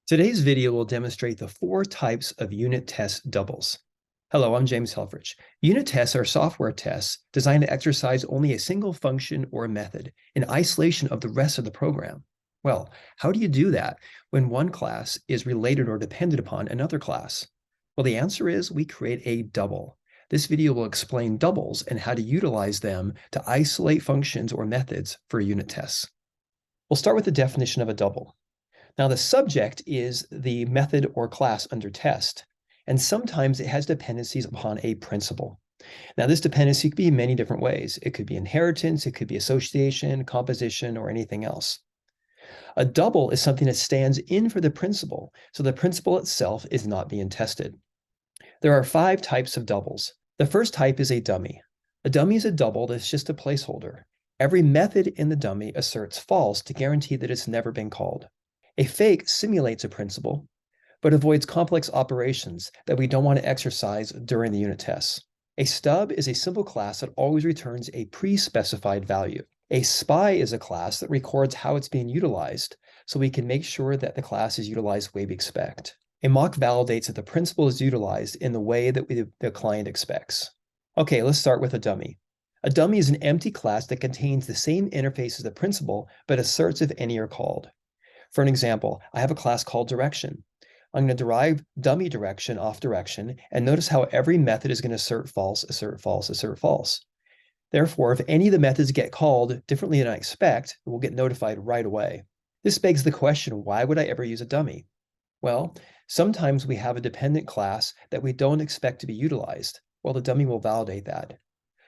Today's video will demonstrate the 4 types of unit test doubles. Hello, I'm James Helfrich. Unit tests are software tests designed to exercise only a single function or method in isolation of the rest of the program. Well, how do you do that when one class is related or dependent upon another class? Well, the answer is we create a double. This video will explain doubles and how to utilize them to isolate functions or methods for unit tests. We'll start with the definition of a double. Now, the subject is the method or class under test, and sometimes it has dependencies upon a principal. Now, this dependency could be in many different ways. It could be inheritance, it could be association, composition, or anything else. A double is something that stands in for the principal, so the principal itself is not being tested. There are 5 types of doubles. The first type is a dummy. A dummy is a double that's just a placeholder. Every method in the dummy asserts false to guarantee that it's never been called. A fake simulates a principal, but avoids complex operations that we don't want to exercise during the unit tests. A stub is a simple class that always returns a pre-specified value. A spy is a class that records how it's being utilized, so we can make sure that the class is utilized the way we expect. A mock validates that the principal is utilized in the way that the client expects. Okay, let's start with a dummy. A dummy is an empty class that contains the same interface as the principal, but asserts if any are called. For an example, I have a class called direction. I'm going to derive dummy direction off direction, and notice how every method is going to assert false, assert false, assert false. Therefore, if any of the methods get called differently than I expect, we'll get notified right away. This begs the question, why would I ever use a dummy? Well, sometimes we have a dependent class that we don't expect to be utilized. Well, the dummy will validate that.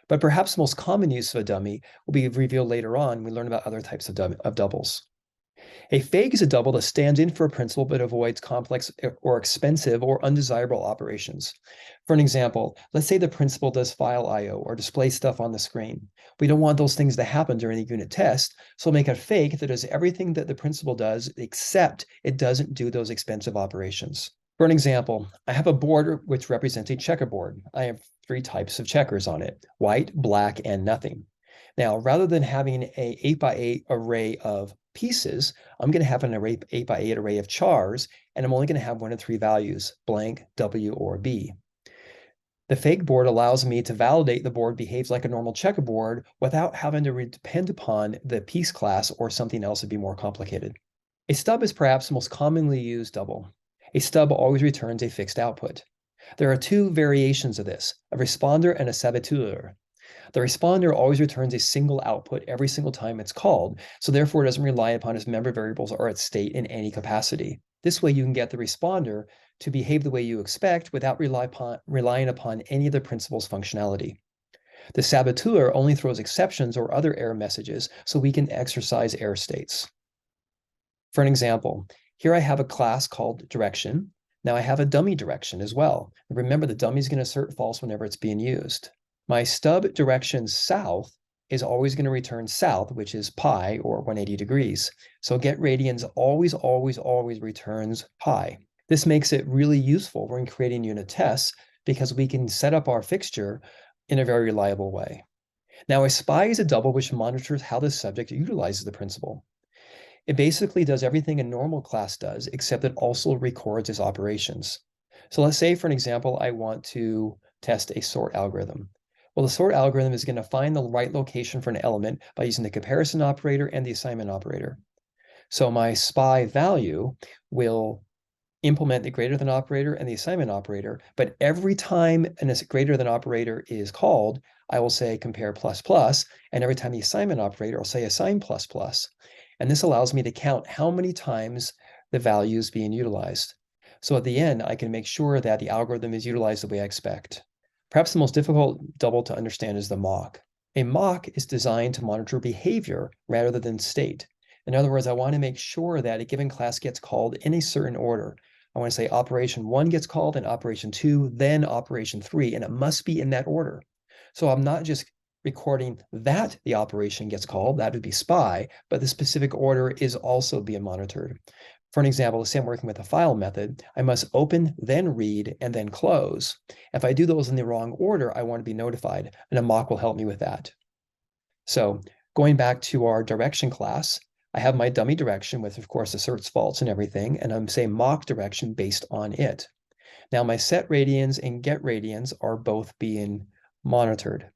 But perhaps the most common use of a dummy will be revealed later on when we learn about other types of doubles. A fake is a double that stands in for a principal but avoids complex or expensive or undesirable operations. For an example, let's say the principal does file I/O or display stuff on the screen. We don't want those things to happen during the unit test, so we'll make a fake that does everything that the principal does, except it doesn't do those expensive operations. For an example, I have a board which represents a checkerboard. I have 3 types of checkers on it: white, black, and nothing. Now, rather than having an 8x8 array of pieces, I'm going to have an 8x8 array of chars, and I'm only going to have 1 of 3 values, blank, W, or B. The fake board allows me to validate the board behaves like a normal checkerboard without having to depend upon the piece class or something else to be more complicated. A stub is perhaps the most commonly used double. A stub always returns a fixed output. There are 2 variations of this, a responder and a saboteur. The responder always returns a single output every single time it's called, so therefore it doesn't rely upon its member variables or its state in any capacity. This way you can get the responder to behave the way you expect without relying upon any of the principal's functionality. The saboteur only throws exceptions or other error messages so we can exercise error states. For an example, here I have a class called direction. Now I have a dummy direction as well. Remember, the dummy is going to assert false whenever it's being used. My stub direction south is always going to return south, which is pi or 180 degrees. So get radians always, always, always returns pi. This makes it really useful when creating unit tests because we can set up our fixture in a very reliable way. Now, a spy is a double which monitors how the subject utilizes the principal. It basically does everything a normal class does, except it also records its operations. So let's say, for an example, I want to test a sort algorithm. Well, the sort algorithm is going to find the right location for an element by using the comparison operator and the assignment operator. So my spy value will implement the greater than operator and the assignment operator, but every time a greater than operator is called, I will say compare plus plus, and every time the assignment operator will say assign plus plus. And this allows me to count how many times the value is being utilized. So at the end, I can make sure that the algorithm is utilized the way I expect. Perhaps the most difficult double to understand is the mock. A mock is designed to monitor behavior rather than state. In other words, I want to make sure that a given class gets called in a certain order. I want to say operation 1 gets called, and operation 2, then operation 3, and it must be in that order. So I'm not just recording that the operation gets called, that would be spy, but the specific order is also being monitored. For an example, let's say I'm working with a file method, I must open, then read, and then close. If I do those in the wrong order, I want to be notified, and a mock will help me with that. So going back to our direction class, I have my dummy direction with, of course, asserts false and everything, and I'm saying mock direction based on it. Now my set radians and get radians are both being monitored.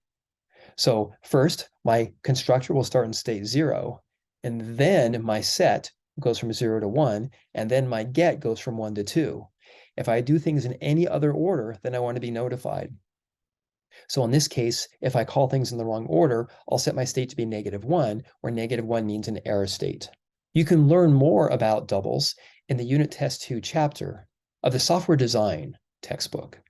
So first, my constructor will start in state 0, and then my set goes from 0 to 1, and then my get goes from 1 to 2. If I do things in any other order, then I want to be notified. So in this case, if I call things in the wrong order, I'll set my state to be -1, where -1 means an error state. You can learn more about doubles in the Unit Test 2 chapter of the software design textbook.